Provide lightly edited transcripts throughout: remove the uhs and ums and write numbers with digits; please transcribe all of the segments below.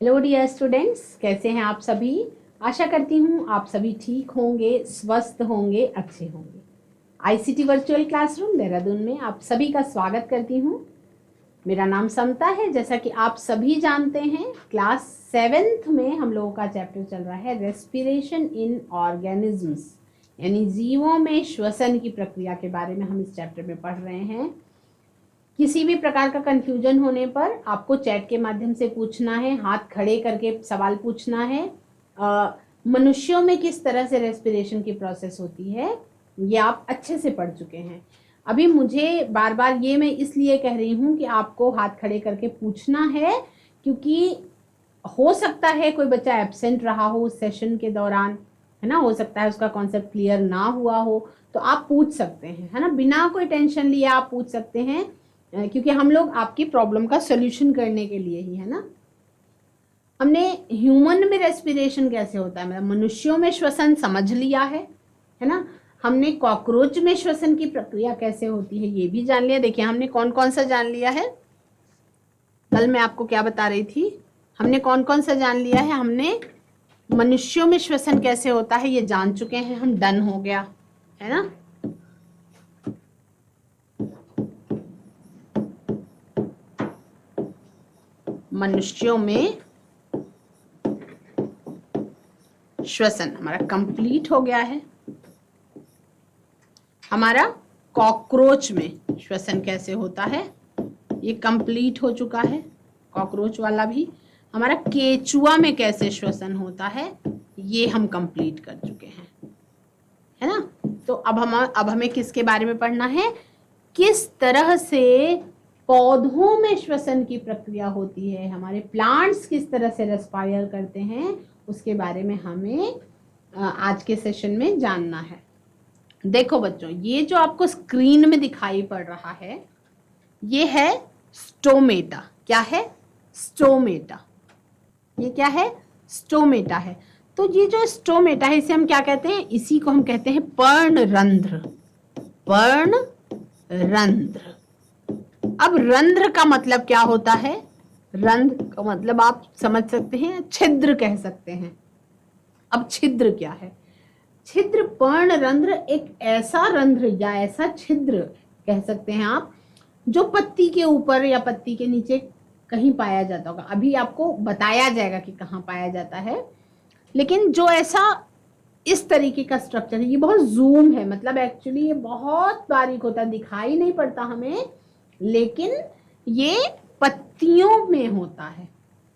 Hello dear students, कैसे हैं आप सभी। आशा करती हूँ आप सभी ठीक होंगे, स्वस्थ होंगे, अच्छे होंगे। आईसीटी वर्चुअल क्लासरूम देहरादून में आप सभी का स्वागत करती हूँ। मेरा नाम समता है। जैसा कि आप सभी जानते हैं, क्लास 7th में हम लोगों का चैप्टर चल रहा है रेस्पिरेशन इन ऑर्गेनिजम्स, यानी जीवों में श्वसन की प्रक्रिया के बारे में हम इस चैप्टर में पढ़ रहे हैं। किसी भी प्रकार का कंफ्यूजन होने पर आपको चैट के माध्यम से पूछना है, हाथ खड़े करके सवाल पूछना है। मनुष्यों में किस तरह से रेस्पिरेशन की प्रोसेस होती है ये आप अच्छे से पढ़ चुके हैं। अभी मुझे बार बार ये मैं इसलिए कह रही हूँ कि आपको हाथ खड़े करके पूछना है, क्योंकि हो सकता है कोई बच्चा एब्सेंट रहा हो उस सेशन के दौरान, है ना। हो सकता है उसका कॉन्सेप्ट क्लियर ना हुआ हो, तो आप पूछ सकते हैं, है ना। बिना कोई टेंशन लिए आप पूछ सकते हैं, क्योंकि हम लोग आपकी प्रॉब्लम का सोल्यूशन करने के लिए ही, है ना। हमने ह्यूमन में रेस्पिरेशन कैसे होता है, मतलब मनुष्यों में श्वसन समझ लिया है ना। हमने कॉकरोच में श्वसन की प्रक्रिया कैसे होती है ये भी जान लिया। देखिए हमने कौन कौन सा जान लिया है। कल मैं आपको क्या बता रही थी, हमने कौन कौन सा जान लिया है। हमने मनुष्यों में श्वसन कैसे होता है ये जान चुके हैं हम, डन हो गया, है ना। मनुष्यों में श्वसन हमारा कंप्लीट हो गया है। हमारा कॉकरोच में श्वसन कैसे होता है ये कंप्लीट हो चुका है, कॉकरोच वाला भी। हमारा केचुआ में कैसे श्वसन होता है ये हम कंप्लीट कर चुके हैं, है ना। तो अब हमें किसके बारे में पढ़ना है, किस तरह से पौधों में श्वसन की प्रक्रिया होती है, हमारे प्लांट्स किस तरह से रेस्पायर करते हैं, उसके बारे में हमें आज के सेशन में जानना है। देखो बच्चों, ये जो आपको स्क्रीन में दिखाई पड़ रहा है ये है स्टोमेटा। क्या है? स्टोमेटा। ये क्या है? स्टोमेटा है। तो ये जो स्टोमेटा है इसे हम क्या कहते हैं, इसी को हम कहते हैं पर्णरंध्र। पर्णरंध्र। अब रंध्र का मतलब क्या होता है, रंध्र का मतलब आप समझ सकते हैं, छिद्र कह सकते हैं। अब छिद्र क्या है? छिद्र, पर्णरंध्र एक ऐसा रंध्र या ऐसा छिद्र कह सकते हैं आप, जो पत्ती के ऊपर या पत्ती के नीचे कहीं पाया जाता होगा। अभी आपको बताया जाएगा कि कहाँ पाया जाता है, लेकिन जो ऐसा इस तरीके का स्ट्रक्चर है, ये बहुत जूम है, मतलब एक्चुअली ये बहुत बारीक होता है, दिखाई नहीं पड़ता हमें, लेकिन ये पत्तियों में होता है।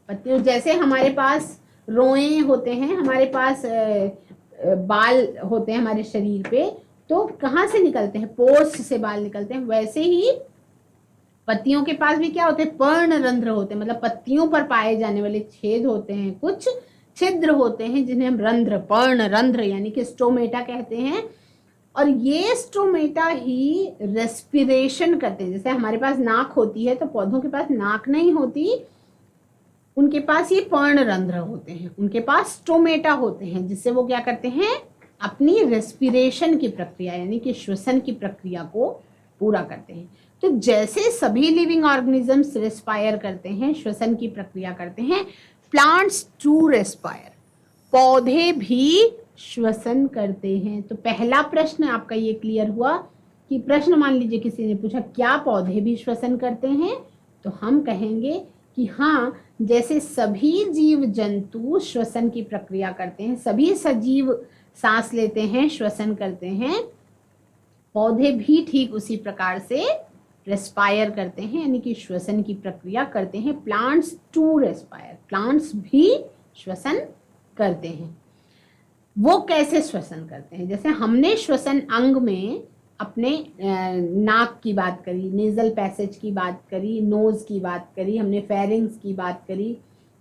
पत्तियों जैसे हमारे पास रोए होते हैं, हमारे पास बाल होते हैं हमारे शरीर पे, तो कहाँ से निकलते हैं, पोर्स से बाल निकलते हैं। वैसे ही पत्तियों के पास भी क्या होते हैं, पर्णरंध्र होते हैं, मतलब पत्तियों पर पाए जाने वाले छेद होते हैं, कुछ छिद्र होते हैं जिन्हें हम रंध्र, पर्णरंध्र यानी कि स्टोमेटा कहते हैं। और ये स्टोमेटा ही रेस्पिरेशन करते हैं। जैसे हमारे पास नाक होती है, तो पौधों के पास नाक नहीं होती, उनके पास ये पर्णरंध्र होते हैं, उनके पास स्टोमेटा होते हैं, जिससे वो क्या करते हैं, अपनी रेस्पिरेशन की प्रक्रिया यानी कि श्वसन की प्रक्रिया को पूरा करते हैं। तो जैसे सभी लिविंग ऑर्गेनिजम्स रेस्पायर करते हैं, श्वसन की प्रक्रिया करते हैं, प्लांट्स टू रेस्पायर, पौधे भी श्वसन करते हैं। तो पहला प्रश्न आपका ये क्लियर हुआ कि प्रश्न मान लीजिए किसी ने पूछा क्या पौधे भी श्वसन करते हैं, तो हम कहेंगे कि हाँ, जैसे सभी जीव जंतु श्वसन की प्रक्रिया करते हैं, सभी सजीव सांस लेते हैं, श्वसन करते हैं, पौधे भी ठीक उसी प्रकार से रेस्पायर करते हैं, यानी कि श्वसन की प्रक्रिया करते हैं। प्लांट्स टू रेस्पायर, प्लांट्स भी श्वसन करते हैं। वो कैसे श्वसन करते हैं? जैसे हमने श्वसन अंग में अपने नाक की बात करी, नेजल पैसेज की बात करी, नोज की बात करी, हमने फेरिंग्स की बात करी,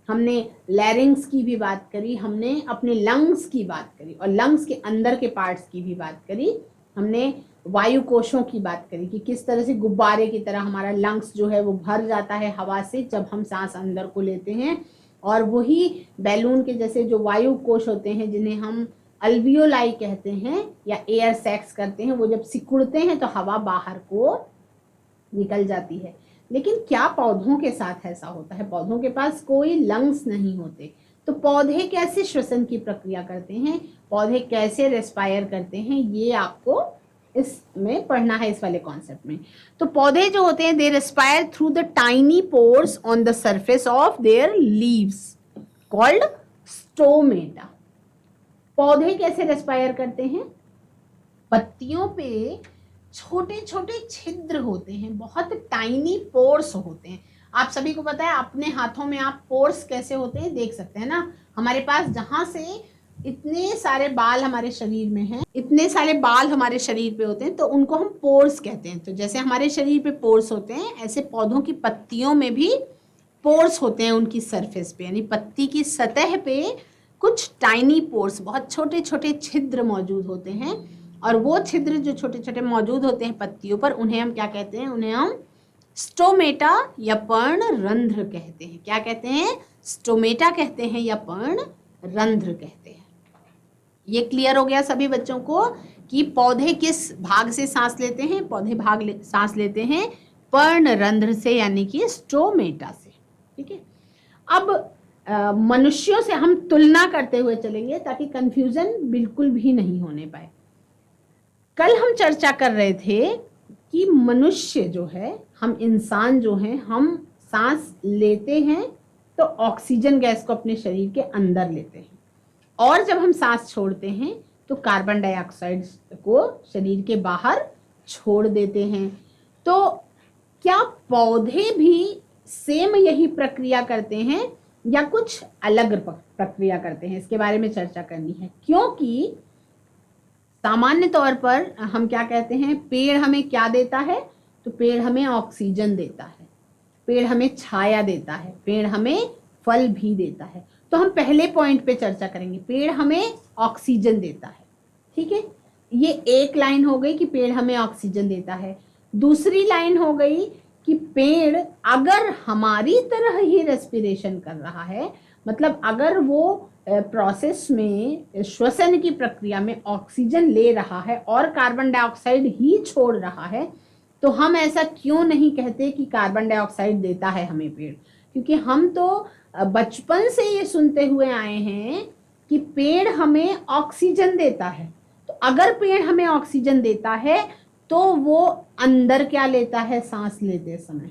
हमने लैरिंग्स की भी बात करी, हमने अपने लंग्स की बात करी, और लंग्स के अंदर के पार्ट्स की भी बात करी, हमने वायु कोशों की बात करी कि किस तरह से गुब्बारे की तरह हमारा लंग्स जो है वो भर जाता है हवा से जब हम सांस अंदर को लेते हैं, और वही बैलून के जैसे जो वायु कोश होते हैं जिन्हें हम अल्वियोलाई कहते हैं या एयर सैक्स करते हैं, वो जब सिकुड़ते हैं तो हवा बाहर को निकल जाती है। लेकिन क्या पौधों के साथ ऐसा होता है? पौधों के पास कोई लंग्स नहीं होते, तो पौधे कैसे श्वसन की प्रक्रिया करते हैं, पौधे कैसे रेस्पायर करते हैं, ये आपको इसमें पढ़ना है, इस वाले कॉन्सेप्ट में। तो पौधे जो होते हैं they respire through the tiny pores on the surface of their leaves called stomata. पौधे कैसे रेस्पायर करते हैं? पत्तियों पे छोटे छोटे छिद्र होते हैं, बहुत टाइनी पोर्स होते हैं। आप सभी को पता है, अपने हाथों में आप पोर्स कैसे होते हैं देख सकते हैं ना। हमारे पास जहां से इतने सारे बाल हमारे शरीर में हैं, इतने सारे बाल हमारे शरीर पे होते हैं, तो उनको हम पोर्स कहते हैं। तो जैसे हमारे शरीर पे पोर्स होते हैं, ऐसे पौधों की पत्तियों में भी पोर्स होते हैं उनकी सरफेस पे, यानी पत्ती की सतह पे कुछ टाइनी पोर्स, बहुत छोटे छोटे छिद्र मौजूद होते हैं। और वो छिद्र जो छोटे छोटे मौजूद होते हैं पत्तियों पर, उन्हें हम क्या कहते हैं? उन्हें हम स्टोमेटा या पर्णरंध्र कहते हैं। क्या कहते हैं? स्टोमेटा कहते हैं या पर्णरंध्र कहते हैं। ये क्लियर हो गया सभी बच्चों को कि पौधे किस भाग से सांस लेते हैं? पौधे सांस लेते हैं पर्णरंध्र से, यानी कि स्टोमेटा से। ठीक है, अब मनुष्यों से हम तुलना करते हुए चलेंगे ताकि कंफ्यूजन बिल्कुल भी नहीं होने पाए। कल हम चर्चा कर रहे थे कि मनुष्य जो है, हम इंसान जो हैं, हम सांस लेते हैं तो ऑक्सीजन गैस को अपने शरीर के अंदर लेते हैं, और जब हम सांस छोड़ते हैं तो कार्बन डाइऑक्साइड को शरीर के बाहर छोड़ देते हैं। तो क्या पौधे भी सेम यही प्रक्रिया करते हैं या कुछ अलग प्रक्रिया करते हैं? इसके बारे में चर्चा करनी है, क्योंकि सामान्य तौर पर हम क्या कहते हैं, पेड़ हमें क्या देता है? तो पेड़ हमें ऑक्सीजन देता है, पेड़ हमें छाया देता है, पेड़ हमें फल भी देता है। तो हम पहले पॉइंट पे चर्चा करेंगे, पेड़ हमें ऑक्सीजन देता है। ठीक है, ये एक लाइन हो गई कि पेड़ हमें ऑक्सीजन देता है। दूसरी लाइन हो गई कि पेड़ अगर हमारी तरह ही रेस्पिरेशन कर रहा है, मतलब अगर वो प्रोसेस में, श्वसन की प्रक्रिया में ऑक्सीजन ले रहा है और कार्बन डाइऑक्साइड ही छोड़ रहा है, तो हम ऐसा क्यों नहीं कहते कि कार्बन डाइऑक्साइड देता है हमें पेड़? क्योंकि हम तो बचपन से ये सुनते हुए आए हैं कि पेड़ हमें ऑक्सीजन देता है। तो अगर पेड़ हमें ऑक्सीजन देता है तो वो अंदर क्या लेता है सांस लेते समय?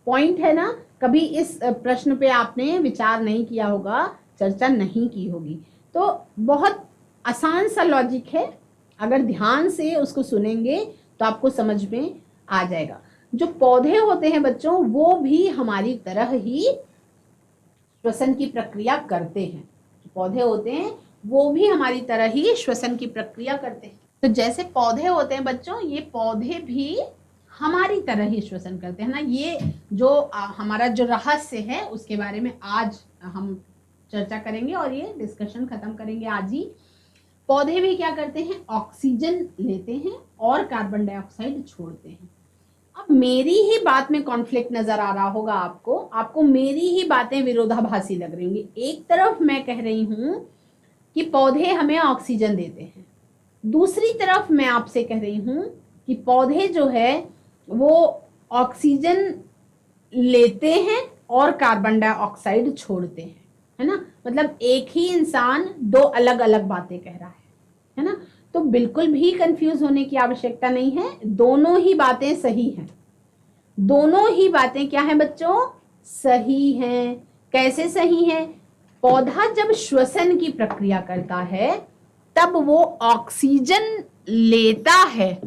पॉइंट है ना। कभी इस प्रश्न पे आपने विचार नहीं किया होगा, चर्चा नहीं की होगी। तो बहुत आसान सा लॉजिक है, अगर ध्यान से उसको सुनेंगे तो आपको समझ में आ जाएगा। जो पौधे होते हैं बच्चों, वो भी हमारी तरह ही श्वसन की प्रक्रिया करते हैं। जो पौधे होते हैं वो भी हमारी तरह ही श्वसन की प्रक्रिया करते हैं। तो जैसे पौधे होते हैं बच्चों, ये पौधे भी हमारी तरह ही श्वसन करते हैं ना। ये जो हमारा जो रहस्य है उसके बारे में आज हम चर्चा करेंगे और ये डिस्कशन खत्म करेंगे आज ही। पौधे भी क्या करते हैं? ऑक्सीजन लेते हैं और कार्बन डाइऑक्साइड छोड़ते हैं। अब मेरी ही बात में कॉन्फ्लिक्ट नजर आ रहा होगा आपको मेरी ही बातें विरोधाभासी लग रही होंगी। एक तरफ मैं कह रही हूं कि पौधे हमें ऑक्सीजन देते हैं, दूसरी तरफ मैं आपसे कह रही हूं कि पौधे जो है वो ऑक्सीजन लेते हैं और कार्बन डाइऑक्साइड छोड़ते हैं, है ना। मतलब एक ही इंसान दो अलग अलग बातें कह रहा है ना। तो बिल्कुल भी कंफ्यूज होने की आवश्यकता नहीं है, दोनों ही बातें सही हैं। दोनों ही बातें क्या हैं बच्चों? सही हैं। कैसे सही हैं? पौधा जब श्वसन की प्रक्रिया करता है तब वो ऑक्सीजन लेता है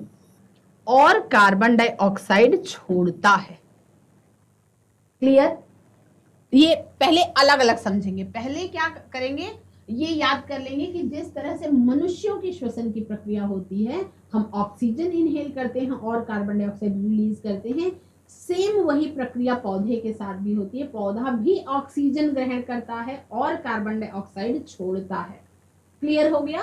और कार्बन डाइऑक्साइड छोड़ता है। क्लियर? ये पहले अलग अलग समझेंगे। पहले क्या करेंगे, ये याद कर लेंगे कि जिस तरह से मनुष्यों की श्वसन की प्रक्रिया होती है, हम ऑक्सीजन इनहेल करते हैं और कार्बन डाइऑक्साइड रिलीज करते हैं, सेम वही प्रक्रिया पौधे के साथ भी होती है। पौधा भी ऑक्सीजन ग्रहण करता है और कार्बन डाइऑक्साइड छोड़ता है। क्लियर हो गया?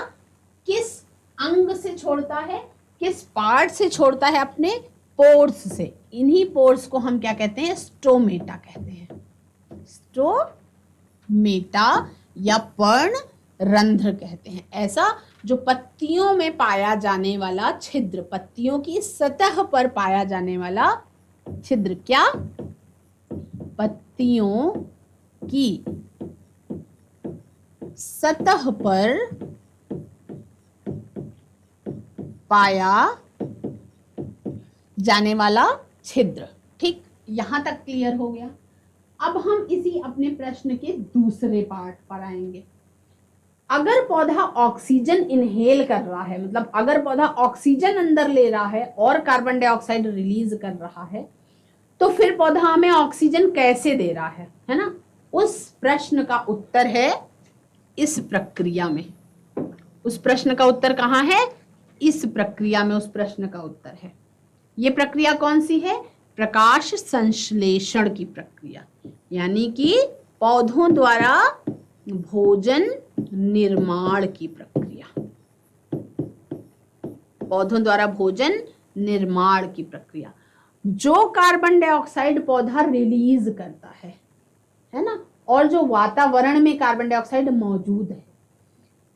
किस अंग से छोड़ता है, किस पार्ट से छोड़ता है? अपने पोर्स से। इन्हीं पोर्स को हम क्या कहते हैं? स्टोमेटा कहते हैं। स्टोमेटा या पर्णरंध्र कहते हैं। ऐसा जो पत्तियों में पाया जाने वाला छिद्र, पत्तियों की सतह पर पाया जाने वाला छिद्र, क्या पत्तियों की सतह पर पाया जाने वाला छिद्र। ठीक, यहां तक क्लियर हो गया। अब हम इसी अपने प्रश्न के दूसरे पार्ट पर आएंगे। अगर पौधा ऑक्सीजन इनहेल कर रहा है, मतलब अगर पौधा ऑक्सीजन अंदर ले रहा है और कार्बन डाइऑक्साइड रिलीज कर रहा है, तो फिर पौधा हमें ऑक्सीजन कैसे दे रहा है ना? उस प्रश्न का उत्तर है इस प्रक्रिया में। उस प्रश्न का उत्तर कहाँ है? इस प्रक्रिया में उस प्रश्न का उत्तर है। ये प्रक्रिया कौन सी है? प्रकाश संश्लेषण की प्रक्रिया, यानी कि पौधों द्वारा भोजन निर्माण की प्रक्रिया। पौधों द्वारा भोजन निर्माण की प्रक्रिया। जो कार्बन डाइऑक्साइड पौधा रिलीज करता है ना, और जो वातावरण में कार्बन डाइऑक्साइड मौजूद है,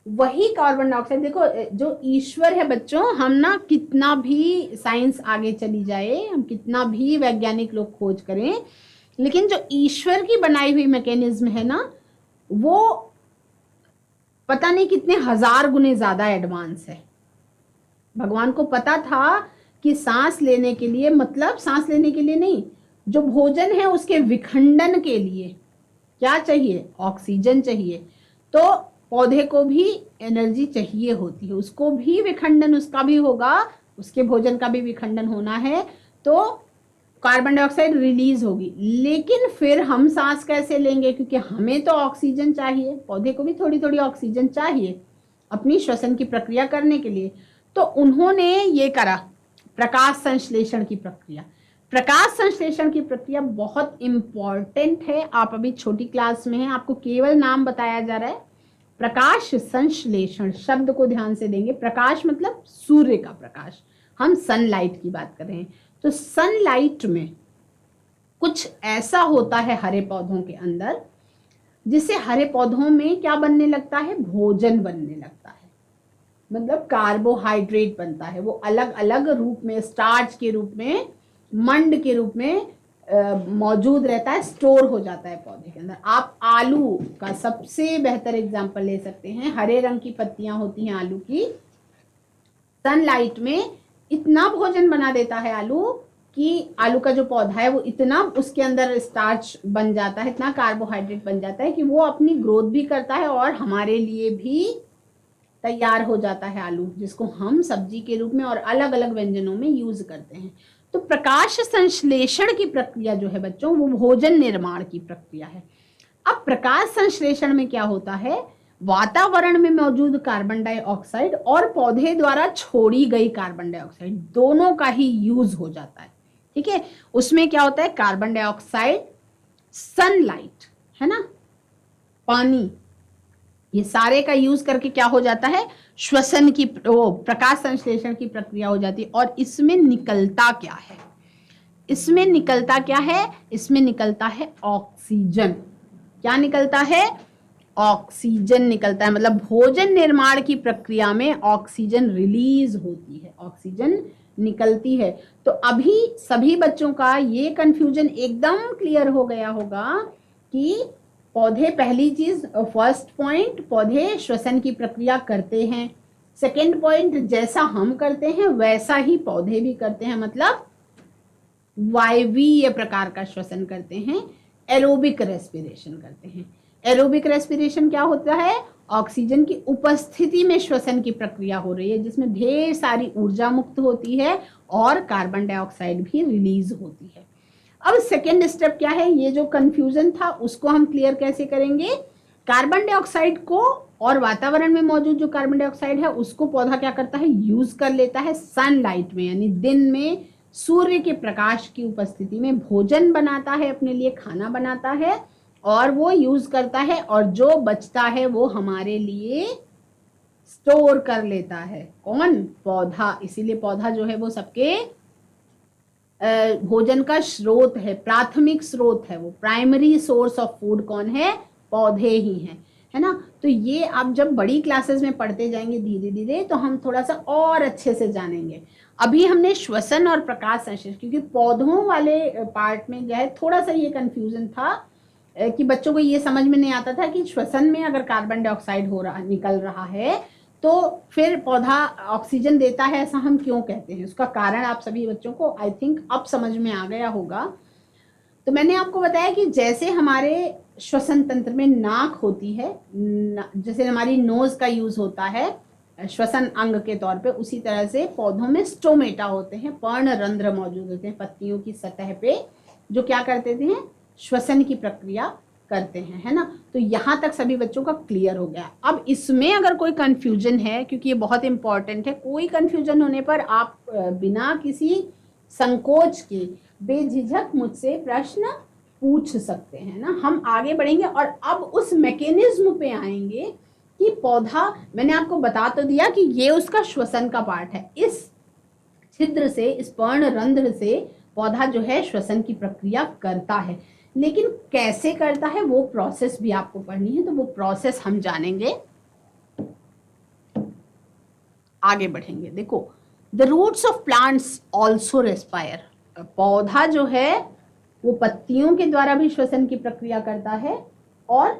वही कार्बन डाइऑक्साइड, देखो जो ईश्वर है बच्चों, हम ना कितना भी साइंस आगे चली जाए, हम कितना भी वैज्ञानिक लोग खोज करें, लेकिन जो ईश्वर की बनाई हुई मैकेनिज्म है ना, वो पता नहीं कितने हजार गुने ज्यादा एडवांस है। भगवान को पता था कि सांस लेने के लिए, मतलब सांस लेने के लिए नहीं, जो भोजन है उसके विखंडन के लिए क्या चाहिए? ऑक्सीजन चाहिए। तो पौधे को भी एनर्जी चाहिए होती है, उसको भी विखंडन उसका भी होगा, उसके भोजन का भी विखंडन होना है, तो कार्बन डाइऑक्साइड रिलीज होगी। लेकिन फिर हम सांस कैसे लेंगे? क्योंकि हमें तो ऑक्सीजन चाहिए, पौधे को भी थोड़ी थोड़ी ऑक्सीजन चाहिए अपनी श्वसन की प्रक्रिया करने के लिए। तो उन्होंने ये करा, प्रकाश संश्लेषण की प्रक्रिया। प्रकाश संश्लेषण की प्रक्रिया बहुत इंपॉर्टेंट है। आप अभी छोटी क्लास में हैं, आपको केवल नाम बताया जा रहा है। प्रकाश संश्लेषण शब्द को ध्यान से देंगे। प्रकाश मतलब सूर्य का प्रकाश, हम सनलाइट की बात कर रहे हैं। तो सनलाइट में कुछ ऐसा होता है हरे पौधों के अंदर, जिससे हरे पौधों में क्या बनने लगता है? भोजन बनने लगता है, मतलब कार्बोहाइड्रेट बनता है। वो अलग अलग रूप में, स्टार्च के रूप में, मंड के रूप में मौजूद रहता है, स्टोर हो जाता है पौधे के अंदर। आप आलू का सबसे बेहतर एग्जांपल ले सकते हैं। हरे रंग की पत्तियां होती हैं आलू की, सनलाइट में इतना भोजन बना देता है आलू कि आलू का जो पौधा है वो इतना उसके अंदर स्टार्च बन जाता है, इतना कार्बोहाइड्रेट बन जाता है कि वो अपनी ग्रोथ भी करता है और हमारे लिए भी तैयार हो जाता है आलू, जिसको हम सब्जी के रूप में और अलग अलग व्यंजनों में यूज करते हैं। तो प्रकाश संश्लेषण की प्रक्रिया जो है बच्चों, वो भोजन निर्माण की प्रक्रिया है। अब प्रकाश संश्लेषण में क्या होता है? वातावरण में मौजूद कार्बन डाइऑक्साइड और पौधे द्वारा छोड़ी गई कार्बन डाइऑक्साइड, दोनों का ही यूज हो जाता है। ठीक है, उसमें क्या होता है? कार्बन डाइऑक्साइड, सनलाइट, है ना, पानी, ये सारे का यूज करके क्या हो जाता है? श्वसन की, प्रकाश संश्लेषण की प्रक्रिया हो जाती है। और इसमें निकलता क्या है? इसमें निकलता क्या है? इसमें निकलता है ऑक्सीजन। क्या निकलता है? ऑक्सीजन निकलता है। मतलब भोजन निर्माण की प्रक्रिया में ऑक्सीजन रिलीज होती है, ऑक्सीजन निकलती है। तो अभी सभी बच्चों का ये कंफ्यूजन एकदम क्लियर हो गया होगा कि पौधे, पहली चीज, फर्स्ट पॉइंट, पौधे श्वसन की प्रक्रिया करते हैं। सेकेंड पॉइंट, जैसा हम करते हैं वैसा ही पौधे भी करते हैं, मतलब वायवीय प्रकार का श्वसन करते हैं, एरोबिक रेस्पिरेशन करते हैं। एरोबिक रेस्पिरेशन क्या होता है? ऑक्सीजन की उपस्थिति में श्वसन की प्रक्रिया हो रही है, जिसमें ढेर सारी ऊर्जा मुक्त होती है और कार्बन डाइऑक्साइड भी रिलीज होती है। अब सेकेंड स्टेप क्या है? ये जो कंफ्यूजन था उसको हम क्लियर कैसे करेंगे? कार्बन डाइऑक्साइड को और वातावरण में मौजूद जो कार्बन डाइऑक्साइड है उसको पौधा क्या करता है? यूज कर लेता है सनलाइट में, यानी दिन में सूर्य के प्रकाश की उपस्थिति में भोजन बनाता है, अपने लिए खाना बनाता है और वो यूज करता है, और जो बचता है वो हमारे लिए स्टोर कर लेता है। कौन? पौधा। इसीलिए पौधा जो है वो सबके भोजन का स्रोत है, प्राथमिक स्रोत है। वो प्राइमरी सोर्स ऑफ फूड कौन है? पौधे ही हैं, है ना। तो ये आप जब बड़ी क्लासेस में पढ़ते जाएंगे धीरे धीरे, तो हम थोड़ा सा और अच्छे से जानेंगे। अभी हमने श्वसन और प्रकाश संश्लेषण, क्योंकि पौधों वाले पार्ट में जो है थोड़ा सा ये कंफ्यूजन था कि बच्चों को ये समझ में नहीं आता था कि श्वसन में अगर कार्बन डाइऑक्साइड निकल रहा है तो फिर पौधा ऑक्सीजन देता है, ऐसा हम क्यों कहते हैं। उसका कारण आप सभी बच्चों को आई थिंक अब समझ में आ गया होगा। तो मैंने आपको बताया कि जैसे हमारे श्वसन तंत्र में नाक होती है, जैसे हमारी नोज का यूज होता है श्वसन अंग के तौर पे, उसी तरह से पौधों में स्टोमेटा होते हैं, पर्णरंध्र मौजूद होते हैं पत्तियों की सतह पे, जो क्या करते थे, श्वसन की प्रक्रिया करते हैं, है ना। तो यहाँ तक सभी बच्चों का क्लियर हो गया। अब इसमें अगर कोई कंफ्यूजन है, क्योंकि ये बहुत इंपॉर्टेंट है, कोई कंफ्यूजन होने पर आप बिना किसी संकोच के बेझिझक मुझसे प्रश्न पूछ सकते हैं ना। हम आगे बढ़ेंगे और अब उस मैकेनिज्म पे आएंगे कि पौधा, मैंने आपको बता तो दिया कि ये उसका श्वसन का पार्ट है, इस छिद्र से, इस पर्णरंध्र से पौधा जो है श्वसन की प्रक्रिया करता है, लेकिन कैसे करता है वो प्रोसेस भी आपको पढ़नी है, तो वो प्रोसेस हम जानेंगे, आगे बढ़ेंगे। देखो, the roots of plants also respire, पौधा जो है वो पत्तियों के द्वारा भी श्वसन की प्रक्रिया करता है और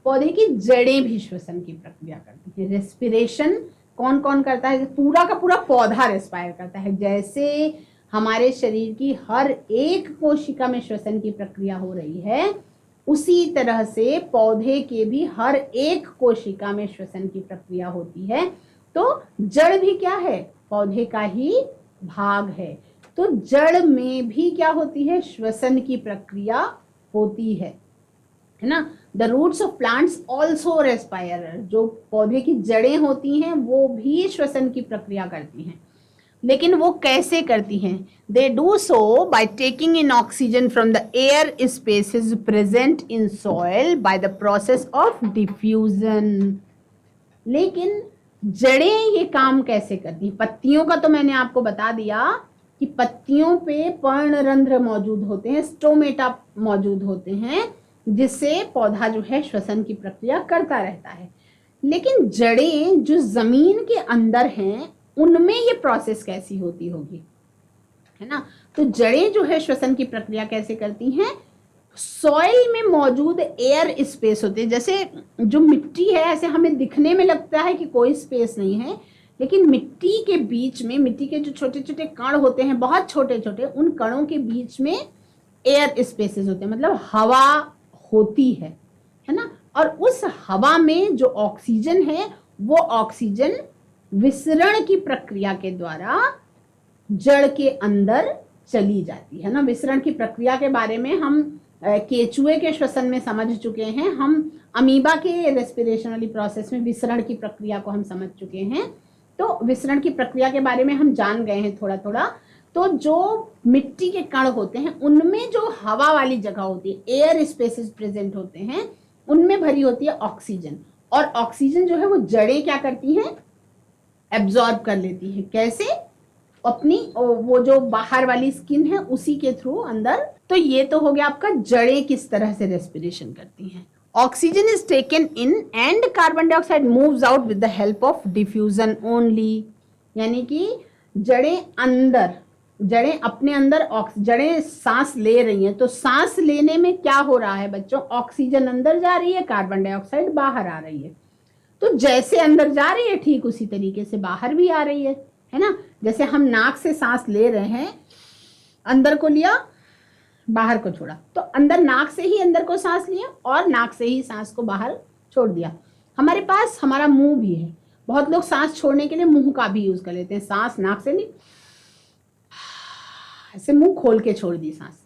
पौधे की जड़ें भी श्वसन की प्रक्रिया करती है। रेस्पिरेशन कौन कौन करता है? पूरा का पूरा पौधा रेस्पायर करता है। जैसे हमारे शरीर की हर एक कोशिका में श्वसन की प्रक्रिया हो रही है, उसी तरह से पौधे के भी हर एक कोशिका में श्वसन की प्रक्रिया होती है। तो जड़ भी क्या है? पौधे का ही भाग है। तो जड़ में भी क्या होती है? श्वसन की प्रक्रिया होती है ना। The roots of plants also respire, जो पौधे की जड़ें होती हैं वो भी श्वसन की प्रक्रिया करती हैं, लेकिन वो कैसे करती हैं? They do so by taking in oxygen from the air spaces present in soil by the process of diffusion. लेकिन जड़ें ये काम कैसे करती हैं? पत्तियों का तो मैंने आपको बता दिया कि पत्तियों पे पर्णरंध्र मौजूद होते हैं, स्टोमेटा मौजूद होते हैं, जिससे पौधा जो है श्वसन की प्रक्रिया करता रहता है। लेकिन जड़ें जो जमीन के अंदर हैं, उनमें ये प्रोसेस कैसी होती होगी, है ना। तो जड़ें जो है श्वसन की प्रक्रिया कैसे करती हैं? सॉइल में मौजूद एयर स्पेस होते हैं। जैसे जो मिट्टी है, ऐसे हमें दिखने में लगता है कि कोई स्पेस नहीं है, लेकिन मिट्टी के बीच में, मिट्टी के जो छोटे छोटे कण होते हैं, बहुत छोटे छोटे, उन कणों के बीच में एयर स्पेसेस होते हैं, मतलब हवा होती है ना। और उस हवा में जो ऑक्सीजन है, वो ऑक्सीजन विसरण की प्रक्रिया के द्वारा जड़ के अंदर चली जाती है ना। विसरण की प्रक्रिया के बारे में हम केचुए के श्वसन में समझ चुके हैं, हम अमीबा के रेस्पिरेशन वाली प्रोसेस में विसरण की प्रक्रिया को हम समझ चुके हैं। तो विसरण की प्रक्रिया के बारे में हम जान गए हैं थोड़ा थोड़ा। तो जो मिट्टी के कण होते हैं, उनमें जो हवा वाली जगह होती है, एयर स्पेसेस प्रेजेंट होते हैं, उनमें भरी होती है ऑक्सीजन। और ऑक्सीजन जो है वो जड़ें क्या करती हैं? एब्जॉर्ब कर लेती है। कैसे? अपनी वो जो बाहर वाली स्किन है उसी के थ्रू अंदर। तो ये तो हो गया आपका जड़ें किस तरह से रेस्पिरेशन करती हैं। Oxygen is taken in and carbon dioxide moves out with the help of diffusion only. यानी कि जड़ें अपने अंदर जड़ें सांस ले रही हैं, तो सांस लेने में क्या हो रहा है बच्चों? ऑक्सीजन अंदर जा रही है, कार्बन डाइऑक्साइड बाहर आ रही है। तो जैसे अंदर जा रही है, ठीक उसी तरीके से बाहर भी आ रही है ना। जैसे हम नाक से सांस ले रहे हैं, अंदर को लिया, बाहर को छोड़ा, तो अंदर नाक से ही अंदर को सांस लिया और नाक से ही सांस को बाहर छोड़ दिया। हमारे पास हमारा मुंह भी है, बहुत लोग सांस छोड़ने के लिए मुंह का भी यूज कर लेते हैं। सांस नाक से ली, ऐसे मुंह खोल के छोड़ दी सांस।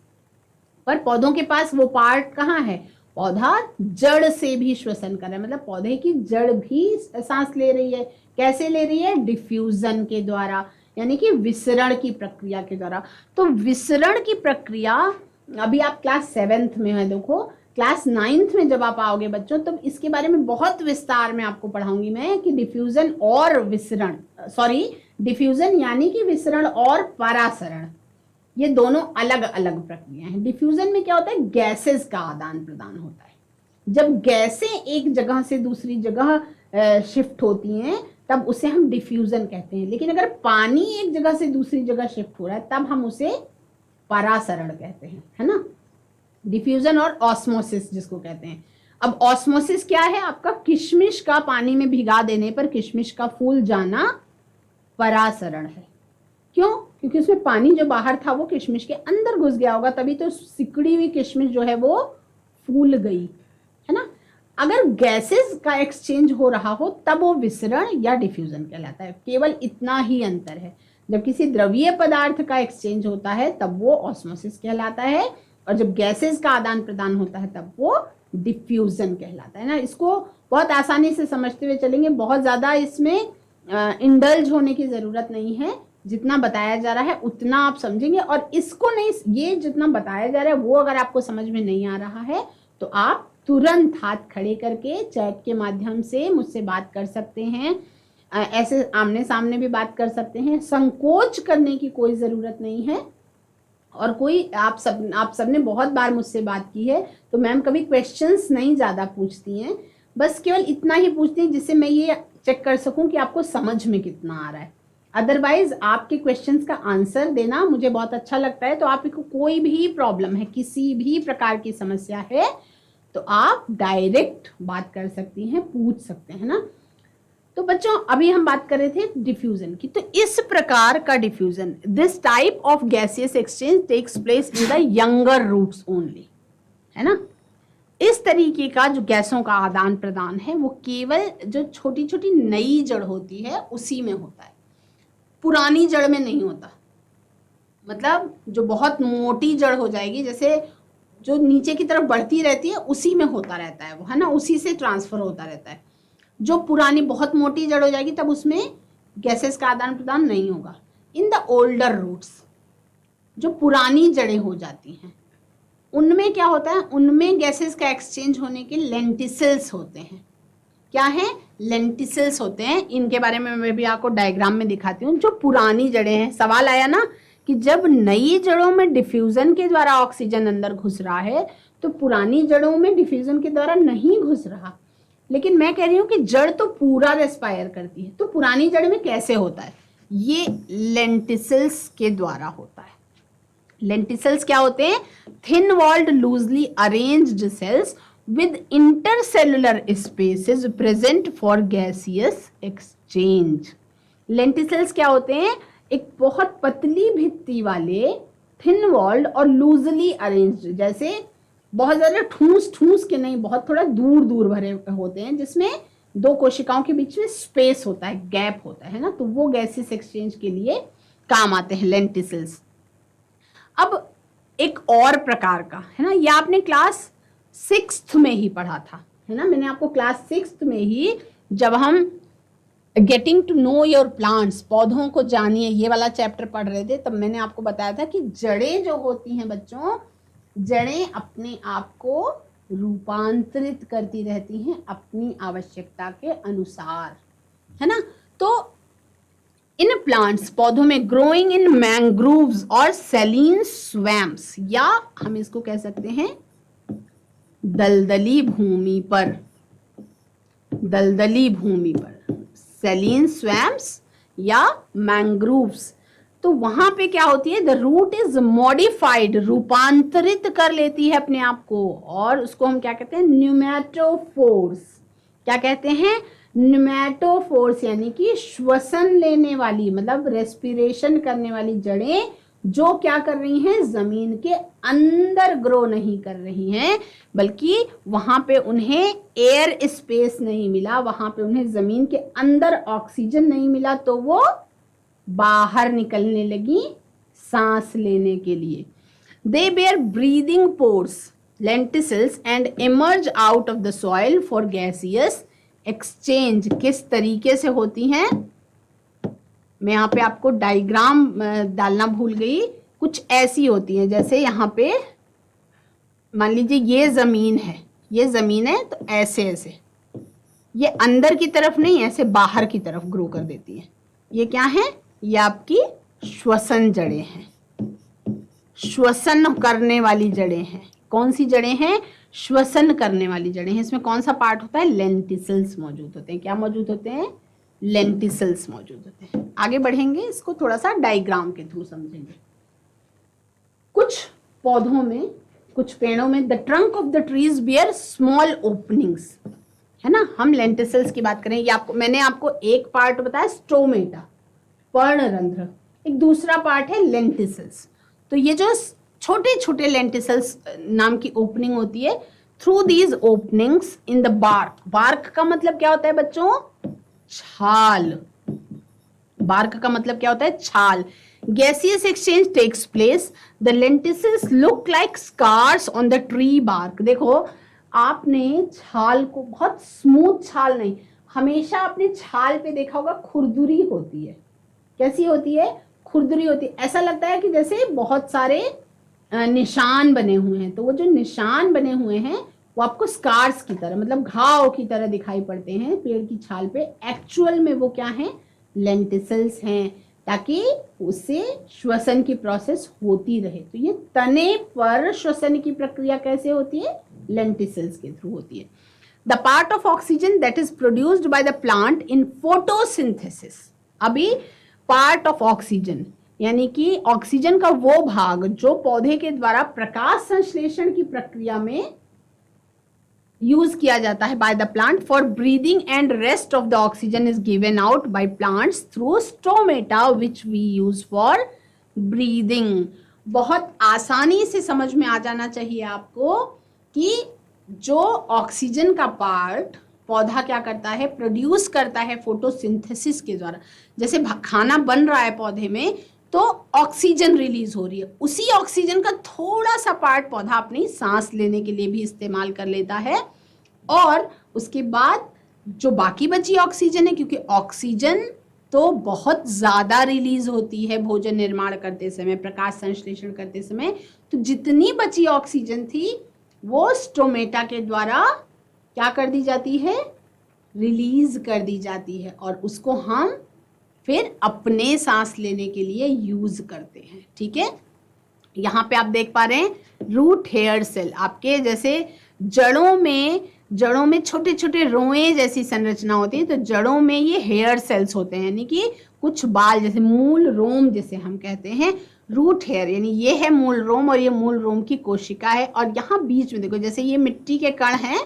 पर पौधों के पास वो पार्ट कहाँ है? पौधा जड़ से भी श्वसन कर रहा है, मतलब पौधे की जड़ भी सांस ले रही है। कैसे ले रही है? डिफ्यूजन के द्वारा, यानी कि विसरण की प्रक्रिया के द्वारा। तो विसरण की प्रक्रिया, अभी आप क्लास 7th में है, देखो क्लास 9th में जब आप आओगे बच्चों, तो इसके बारे में बहुत विस्तार में आपको पढ़ाऊंगी मैं कि डिफ्यूजन और विसरण, डिफ्यूजन यानी कि विसरण और परासरण, ये दोनों अलग अलग प्रक्रिया हैं। डिफ्यूजन में क्या होता है? गैसेस का आदान प्रदान होता है। जब गैसें एक जगह से दूसरी जगह शिफ्ट होती हैं, तब उसे हम डिफ्यूजन कहते हैं। लेकिन अगर पानी एक जगह से दूसरी जगह शिफ्ट हो रहा है तब हम उसे परासरण कहते हैं, है ना। डिफ्यूजन और ऑस्मोसिस जिसको कहते हैं। अब ऑस्मोसिस क्या है? आपका किशमिश का पानी में भिगा देने पर किशमिश का फूल जाना परासरण है। क्यों? क्योंकि उसमें पानी जो बाहर था वो किशमिश के अंदर घुस गया होगा, तभी तो सिकुड़ी हुई किशमिश जो है वो फूल गई, है ना। अगर गैसेस का एक्सचेंज हो रहा हो तब वो विसरण या डिफ्यूजन कहलाता है। केवल इतना ही अंतर है। जब किसी द्रवीय पदार्थ का एक्सचेंज होता है तब वो ऑस्मोसिस कहलाता है, और जब गैसेस का आदान प्रदान होता है तब वो डिफ्यूजन कहलाता है ना। इसको बहुत आसानी से समझते हुए चलेंगे, बहुत ज्यादा इसमें इंडल्ज होने की जरूरत नहीं है। जितना बताया जा रहा है उतना आप समझेंगे, और इसको नहीं, ये जितना बताया जा रहा है वो अगर आपको समझ में नहीं आ रहा है तो आप तुरंत हाथ खड़े करके चैट के माध्यम से मुझसे बात कर सकते हैं। ऐसे आमने सामने भी बात कर सकते हैं। संकोच करने की कोई ज़रूरत नहीं है। और कोई आप सबने बहुत बार मुझसे बात की है तो मैम कभी क्वेश्चंस नहीं ज़्यादा पूछती हैं, बस केवल इतना ही पूछती हैं जिससे मैं ये चेक कर सकूं कि आपको समझ में कितना आ रहा है। अदरवाइज आपके क्वेश्चंस का आंसर देना मुझे बहुत अच्छा लगता है। तो आपको कोई भी प्रॉब्लम है, किसी भी प्रकार की समस्या है तो आप डायरेक्ट बात कर सकती हैं, पूछ सकते हैं ना। तो बच्चों अभी हम बात कर रहे थे डिफ्यूजन की। तो इस प्रकार का diffusion, this type of gaseous exchange takes place in the younger roots only, है ना। इस तरीके का जो गैसों का आदान प्रदान है वो केवल जो छोटी छोटी नई जड़ होती है उसी में होता है, पुरानी जड़ में नहीं होता। मतलब जो बहुत मोटी जड़ हो जाएगी, जैसे जो नीचे की तरफ बढ़ती रहती है उसी में होता रहता है वो, है ना, उसी से ट्रांसफर होता रहता है। जो पुरानी बहुत मोटी जड़ हो जाएगी तब उसमें गैसेस का आदान प्रदान नहीं होगा। इन द ओल्डर रूट्स, जो पुरानी जड़ें हो जाती हैं उनमें क्या होता है, उनमें गैसेस का एक्सचेंज होने के लेंटिसल्स होते हैं। क्या है? लेंटिसल्स होते हैं। इनके बारे में मैं भी आपको डायग्राम में दिखाती हूँ। जो पुरानी जड़ें हैं, सवाल आया ना कि जब नई जड़ों में डिफ्यूजन के द्वारा ऑक्सीजन अंदर घुस रहा है तो पुरानी जड़ों में डिफ्यूजन के द्वारा नहीं घुस रहा। लेकिन मैं कह रही हूँ कि जड़ तो पूरा रेस्पायर करती है, तो पुरानी जड़ में कैसे होता है? ये लेंटिसल्स के द्वारा होता है। लेंटिसल्स क्या होते हैं? Thin walled loosely arranged cells with intercellular spaces present for gaseous exchange। Lenticels क्या होते हैं? एक बहुत पतली भित्ति वाले, थिन वॉल्ड और लूजली अरेंज्ड, जैसे बहुत ज्यादा ठूस ठूस के नहीं, बहुत थोड़ा दूर दूर भरे होते हैं, जिसमें दो कोशिकाओं के बीच में स्पेस होता है, गैप होता है ना, तो वो गैसेस एक्सचेंज के लिए काम आते हैं लेंटिसल्स। अब एक और प्रकार का है ना, ये आपने क्लास 6th में ही पढ़ा था, है ना। मैंने आपको क्लास 6th में ही, जब हम getting to know your plants, पौधों को जानिए, ये वाला चैप्टर पढ़ रहे थे, तब मैंने आपको बताया था कि जड़ें जो होती हैं बच्चों, जड़ें अपने आप को रूपांतरित करती रहती हैं अपनी आवश्यकता के अनुसार, है ना। तो इन प्लांट्स, पौधों में, ग्रोइंग इन मैंग्रोव्स और सेलिन स्वैम्प्स, या हम इसको कह सकते हैं दलदली भूमि पर, दलदली भूमि पर, सेलिन स्वैम्प्स या मैंग्रोव्स। तो वहां पे क्या होती है? द रूट इज मॉडिफाइड, रूपांतरित कर लेती है अपने आप को, और उसको हम क्या कहते हैं? न्यूमेटोफोर्स। क्या कहते हैं? न्यूमेटोफोर्स, यानी कि श्वसन लेने वाली, मतलब रेस्पिरेशन करने वाली जड़ें, जो क्या कर रही हैं? जमीन के अंदर ग्रो नहीं कर रही हैं, बल्कि वहां पे उन्हें एयर स्पेस नहीं मिला, वहां पे उन्हें जमीन के अंदर ऑक्सीजन नहीं मिला, तो वो बाहर निकलने लगी सांस लेने के लिए। They bear breathing pores, lenticels, and emerge out of the soil for gaseous exchange. किस तरीके से होती हैं? मैं यहाँ पे आपको डायग्राम डालना भूल गई। कुछ ऐसी होती है, जैसे यहाँ पे मान लीजिए ये जमीन है, ये जमीन है, तो ऐसे ऐसे ये अंदर की तरफ नहीं, ऐसे बाहर की तरफ ग्रो कर देती है। ये क्या है? ये आपकी श्वसन जड़ें हैं, श्वसन करने वाली जड़ें हैं। कौन सी जड़ें हैं? श्वसन करने वाली जड़ें हैं। इसमें कौन सा पार्ट होता है? लेंटिसल्स मौजूद होते हैं। क्या मौजूद होते हैं? लेंटिसल्स मौजूद होते हैं। आगे बढ़ेंगे, इसको थोड़ा सा डायग्राम के थ्रू समझेंगे। कुछ पौधों में, कुछ पेड़ों में the trunk of the trees bear small openings, है ना। हम लेंटिसल्स की बात करें, ये आपको मैंने आपको एक पार्ट बताया स्टोमेटा, पर्णरंध्र, एक दूसरा पार्ट है लेंटिसल्स। तो ये जो छोटे छोटे लेंटिसल्स नाम की ओपनिंग होती है, through these openings in the bark, bark का मतलब क्या होता है बच्चों, छाल। बार्क का मतलब क्या होता है, छाल। Gaseous exchange takes place, the lenticels look like scars on the tree bark. देखो आपने छाल को, बहुत स्मूथ छाल नहीं, हमेशा अपने छाल पे देखा होगा खुरदुरी होती है। कैसी होती है, खुरदुरी होती है। ऐसा लगता है कि जैसे बहुत सारे निशान बने हुए हैं। तो वो जो निशान बने हुए हैं वो आपको स्कार्स की तरह, मतलब घाव की तरह दिखाई पड़ते हैं पेड़ की छाल पे। एक्चुअल में वो क्या हैं, लेंटिसल्स हैं, ताकि उससे श्वसन की प्रोसेस होती रहे। तो ये तने पर श्वसन की प्रक्रिया कैसे होती है, लेंटिसल्स के थ्रू होती है। The part of oxygen that is produced by the plant in photosynthesis. अभी पार्ट ऑफ ऑक्सीजन यानी कि ऑक्सीजन का वो भाग जो पौधे के द्वारा प्रकाश संश्लेषण की प्रक्रिया में यूज किया जाता है by the plant for breathing, and rest of the oxygen is given out by plants through stomata which we use for breathing. बहुत आसानी से समझ में आ जाना चाहिए आपको कि जो ऑक्सीजन का पार्ट पौधा क्या करता है, प्रोड्यूस करता है फोटोसिंथेसिस के द्वारा। जैसे खाना बन रहा है पौधे में तो ऑक्सीजन रिलीज हो रही है, उसी ऑक्सीजन का थोड़ा सा पार्ट पौधा अपनी सांस लेने के लिए भी इस्तेमाल कर लेता है। और उसके बाद जो बाकी बची ऑक्सीजन है, क्योंकि ऑक्सीजन तो बहुत ज्यादा रिलीज होती है भोजन निर्माण करते समय, प्रकाश संश्लेषण करते समय, तो जितनी बची ऑक्सीजन थी वो स्टोमेटा के द्वारा क्या कर दी जाती है, रिलीज कर दी जाती है, और उसको हम फिर अपने सांस लेने के लिए यूज करते हैं। ठीक है, यहाँ पे आप देख पा रहे हैं रूट हेयर सेल। आपके जैसे जड़ों में छोटे छोटे रोए जैसी संरचना होती है, तो जड़ों में ये हेयर सेल्स होते हैं, यानी कि कुछ बाल, जैसे मूल रोम जिसे हम कहते हैं, रूट हेयर, यानी ये है मूल रोम और ये मूल रोम की कोशिका है। और यहाँ बीच में देखो, जैसे ये मिट्टी के कण हैं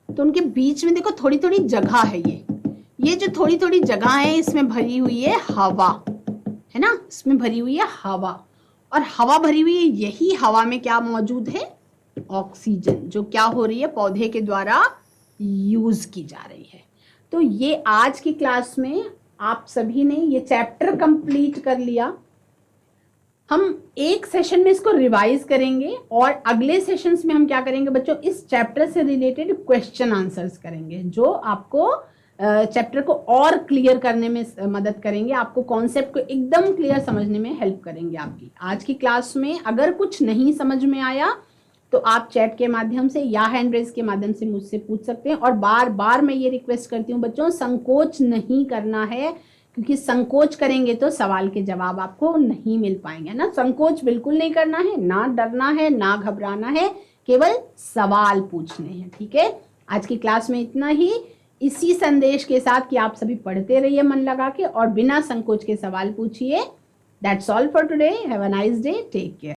तो उनके बीच में देखो थोड़ी थोड़ी जगह है। ये जो थोड़ी थोड़ी जगह है इसमें भरी हुई है हवा, है ना, इसमें भरी हुई है हवा, और हवा भरी हुई है। यही हवा में क्या मौजूद है, ऑक्सीजन, जो क्या हो रही है, पौधे के द्वारा यूज की जा रही है। तो ये आज की क्लास में आप सभी ने ये चैप्टर कंप्लीट कर लिया। हम एक सेशन में इसको रिवाइज करेंगे और अगले सेशंस में हम क्या करेंगे बच्चों, इस चैप्टर से रिलेटेड क्वेश्चन आंसर्स करेंगे, जो आपको चैप्टर को और क्लियर करने में मदद करेंगे, आपको कॉन्सेप्ट को एकदम क्लियर समझने में हेल्प करेंगे। आपकी आज की क्लास में अगर कुछ नहीं समझ में आया तो आप चैट के माध्यम से या हैंड रेज के माध्यम से मुझसे पूछ सकते हैं। और बार बार मैं ये रिक्वेस्ट करती हूँ बच्चों, संकोच नहीं करना है, क्योंकि संकोच करेंगे तो सवाल के जवाब आपको नहीं मिल पाएंगे ना। संकोच बिल्कुल नहीं करना है, ना डरना है, ना घबराना है, केवल सवाल पूछने हैं। ठीक है, आज की क्लास में इतना ही, इसी संदेश के साथ कि आप सभी पढ़ते रहिए मन लगा के और बिना संकोच के सवाल पूछिए। That's all for today, have a nice day, take care.